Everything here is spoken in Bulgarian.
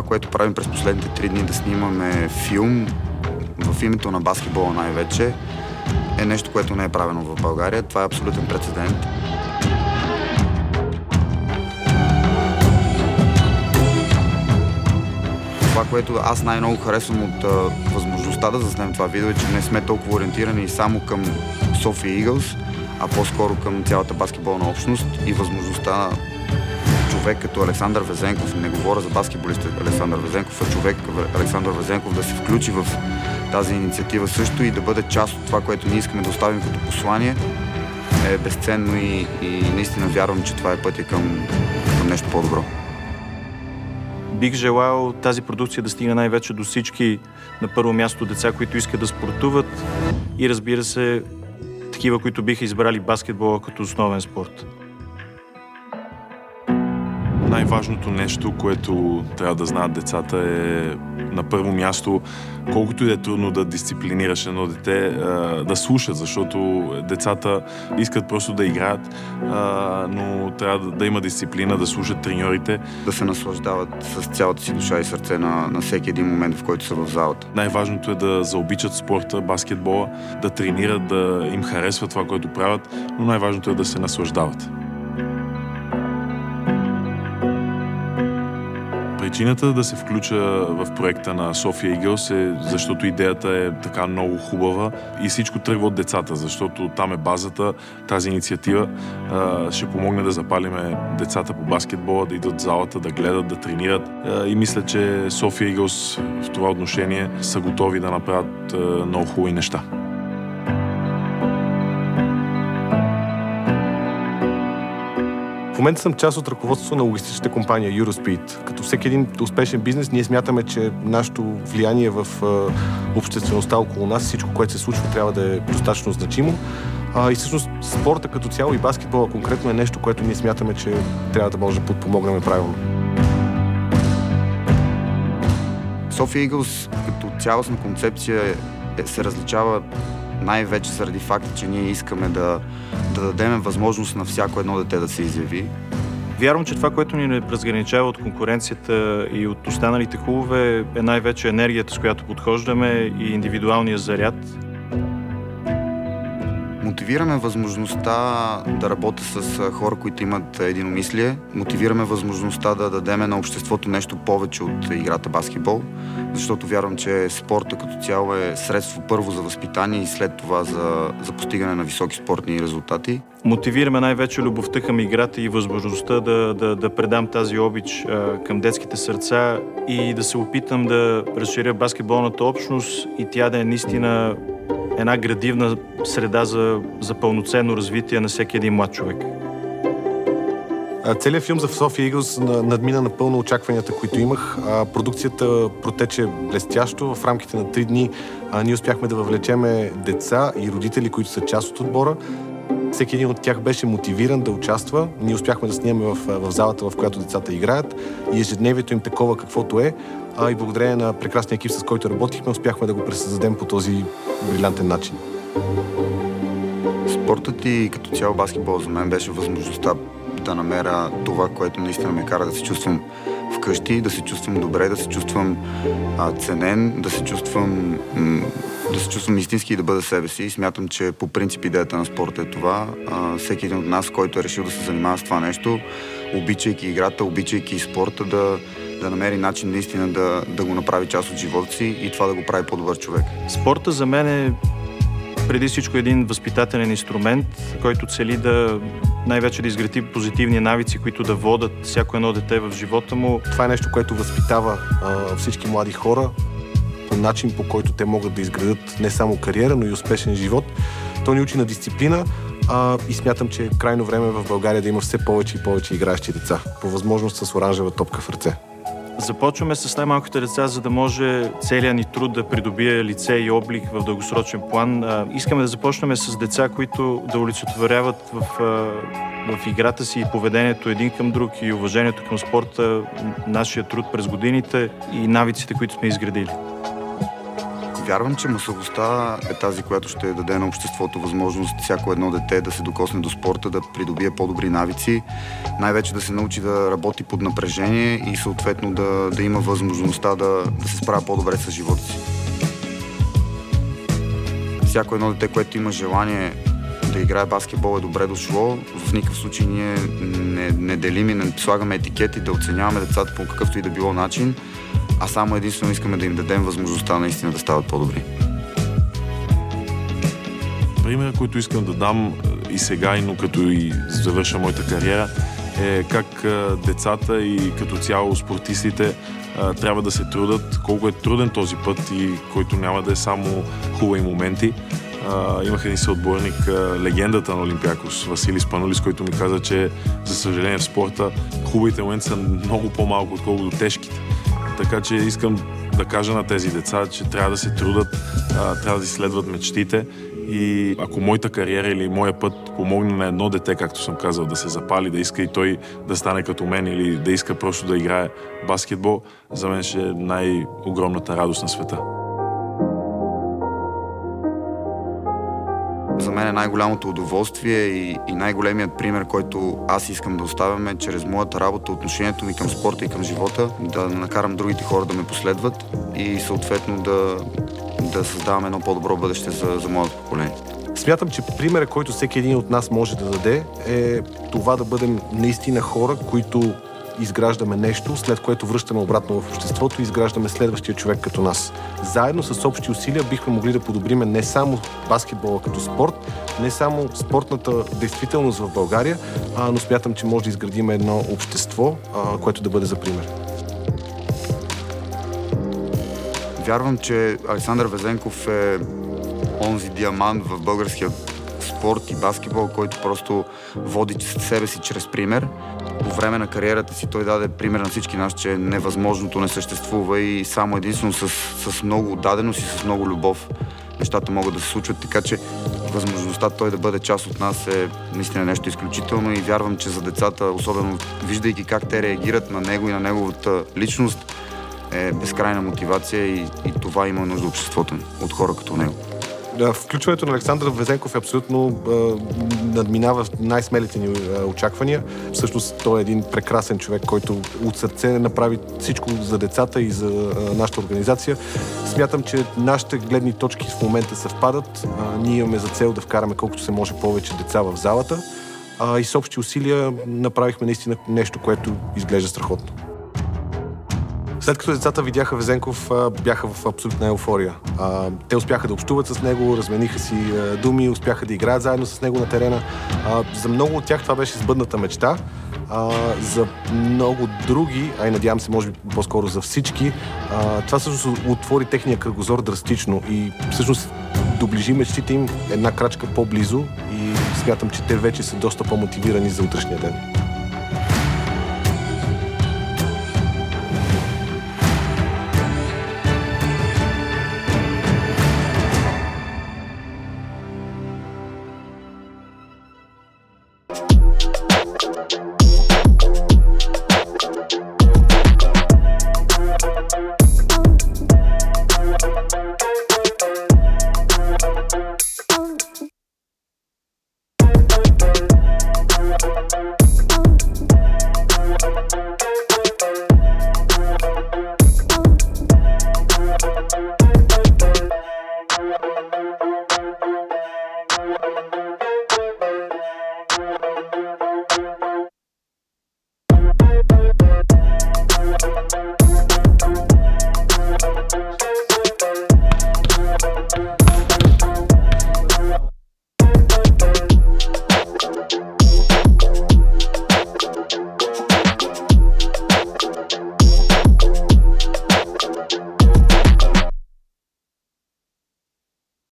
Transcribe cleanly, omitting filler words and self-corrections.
което правим през последните 3 дни, да снимаме филм в името на баскетбола най-вече, е нещо, което не е правено в България. Това е абсолютен прецедент. Това, което аз най-много харесвам от възможността да заснем това видео, е, че не сме толкова ориентирани само към София Eagles, а по-скоро към цялата баскетболна общност и възможността човек като Александър Везенков, не говоря за баскетболист Александър Везенков, а човек Александър Везенков да се включи в тази инициатива също и да бъде част от това, което ние искаме да оставим като послание, е безценно и наистина вярвам, че това е пътя към нещо по-добро. Бих желал тази продукция да стигне най-вече до всички, на първо място, деца, които искат да спортуват и, разбира се, такива, които биха избрали баскетбола като основен спорт. Най-важното нещо, което трябва да знаят децата е на първо място, колкото и да е трудно да дисциплинираш едно дете, да слушат, защото децата искат просто да играят, но трябва да има дисциплина, да слушат треньорите. Да се наслаждават с цялата си душа и сърце на всеки един момент, в който са в залата. Най-важното е да заобичат спорта, баскетбола, да тренират, да им харесва това, което правят, но най-важното е да се наслаждават. Причината да се включа в проекта на София Eagles е, защото идеята е така много хубава и всичко тръгва от децата, защото там е базата. Тази инициатива ще помогне да запалиме децата по баскетбола, да идват в залата, да гледат, да тренират. И мисля, че София Eagles в това отношение са готови да направят много хубави неща. В момента съм част от ръководството на логистичната компания Eurospeed. Като всеки един успешен бизнес, ние смятаме, че нашето влияние в обществеността около нас, всичко, което се случва, трябва да е достатъчно значимо. И всъщност спорта като цяло и баскетбола конкретно е нещо, което ние смятаме, че трябва да може да подпомогнем правилно. София Eagles като цялостна концепция се различава най-вече заради факта, че ние искаме да дадем възможност на всяко едно дете да се изяви. Вярвам, че това, което ни разграничава от конкуренцията и от останалите клубове, е най-вече енергията, с която подхождаме и индивидуалния заряд. Мотивираме възможността да работя с хора, които имат единомислие. Мотивираме възможността да дадем на обществото нещо повече от играта баскетбол, защото вярвам, че спорта като цяло е средство първо за възпитание и след това за постигане на високи спортни резултати. Мотивираме най-вече любовта към играта и възможността да предам тази обич към детските сърца и да се опитам да разширя баскетболната общност и тя да е наистина една градивна среда за пълноценно развитие на всеки един млад човек. Целият филм за София Eagles надмина напълно очакванията, които имах. Продукцията протече блестящо. В рамките на 3 дни ние успяхме да въвлечеме деца и родители, които са част от отбора. Всеки един от тях беше мотивиран да участва. Ние успяхме да снимаме в залата, в която децата играят и ежедневието им такова каквото е. И благодарение на прекрасния екип, с който работихме, успяхме да го пресъздадем по този брилянтен начин. Спортът и като цяло баскетбол за мен беше възможността да намеря това, което наистина ме кара да се чувствам вкъщи, да се чувствам добре, да се чувствам ценен, да се чувствам истински и да бъда себе си. И смятам, че по принцип идеята на спорта е това. Всеки един от нас, който е решил да се занимава с това нещо, обичайки играта, обичайки спорта, да намери начин наистина да го направи част от живота си и това да го прави по-добър човек. Спорта за мен е преди всичко един възпитателен инструмент, който цели най-вече да изгради позитивни навици, които да водят всяко едно дете в живота му. Това е нещо, което възпитава всички млади хора по начин, по който те могат да изградят не само кариера, но и успешен живот. То ни учи на дисциплина и смятам, че е крайно време в България да има все повече и повече играещи деца. По възможност с оранжева топка в ръце. Започваме с най-малките деца, за да може целият ни труд да придобие лице и облик в дългосрочен план. Искаме да започнем с деца, които да олицетворяват в играта си и поведението един към друг и уважението към спорта, нашия труд през годините и навиците, които сме изградили. Вярвам, че масовостта е тази, която ще даде на обществото възможност всяко едно дете да се докосне до спорта, да придобие по-добри навици, най-вече да се научи да работи под напрежение и съответно да има възможността да се справя по-добре с живота си. Всяко едно дете, което има желание да играе баскетбол, е добре дошло. В никакъв случай ние не делим и не слагаме етикети, да оценяваме децата по какъвто и да било начин, а само единствено искаме да им дадем възможността наистина да стават по-добри. Пример, който искам да дам и сега, но като и завърша моята кариера, е как децата и като цяло спортистите трябва да се трудат, колко е труден този път и който няма да е само хубави моменти. Имах един съотборник, легендата на Олимпиакос, Василис Панолис, който ми каза, че за съжаление в спорта хубавите моменти са много по-малко, отколкото тежките. Така че искам да кажа на тези деца, че трябва да се трудат, трябва да изследват мечтите и ако моята кариера или моя път помогне на едно дете, както съм казал, да се запали, да иска и той да стане като мен или да иска просто да играе баскетбол, за мен ще е най-огромната радост на света. За мен е най-голямото удоволствие и най-големият пример, който аз искам да оставям е чрез моята работа, отношението ми към спорта и към живота, да накарам другите хора да ме последват и съответно да създавам едно по-добро бъдеще за моето поколение. Смятам, че примерът, който всеки един от нас може да даде, е това да бъдем наистина хора, които изграждаме нещо, след което връщаме обратно в обществото и изграждаме следващия човек като нас. Заедно с общи усилия бихме могли да подобриме не само баскетбола като спорт, не само спортната действителност в България, но смятам, че може да изградим едно общество, което да бъде за пример. Вярвам, че Александър Везенков е онзи диамант в българския спорт и баскетбол, който просто води себе си чрез пример. По време на кариерата си той даде пример на всички нас, че невъзможното не съществува и само единствено с много отдаденост и с много любов нещата могат да се случват, така че възможността той да бъде част от нас е наистина нещо изключително и вярвам, че за децата, особено виждайки как те реагират на него и на неговата личност, е безкрайна мотивация и това има нужда обществото от хора като него. Включването на Александър Везенков е абсолютно надминава най-смелите ни очаквания. Всъщност той е един прекрасен човек, който от сърце направи всичко за децата и за нашата организация. Смятам, че нашите гледни точки в момента съвпадат. Ние имаме за цел да вкараме колкото се може повече деца в залата и с общи усилия направихме наистина нещо, което изглежда страхотно. След като децата видяха Везенков, бяха в абсолютна еуфория. Те успяха да общуват с него, размениха си думи, успяха да играят заедно с него на терена. За много от тях това беше сбъдната мечта. За много други, и надявам се, може би по-скоро за всички, това всъщност отвори техния кръгозор драстично и всъщност доближи мечтите им една крачка по-близо и смятам, че те вече са доста по-мотивирани за утрешния ден.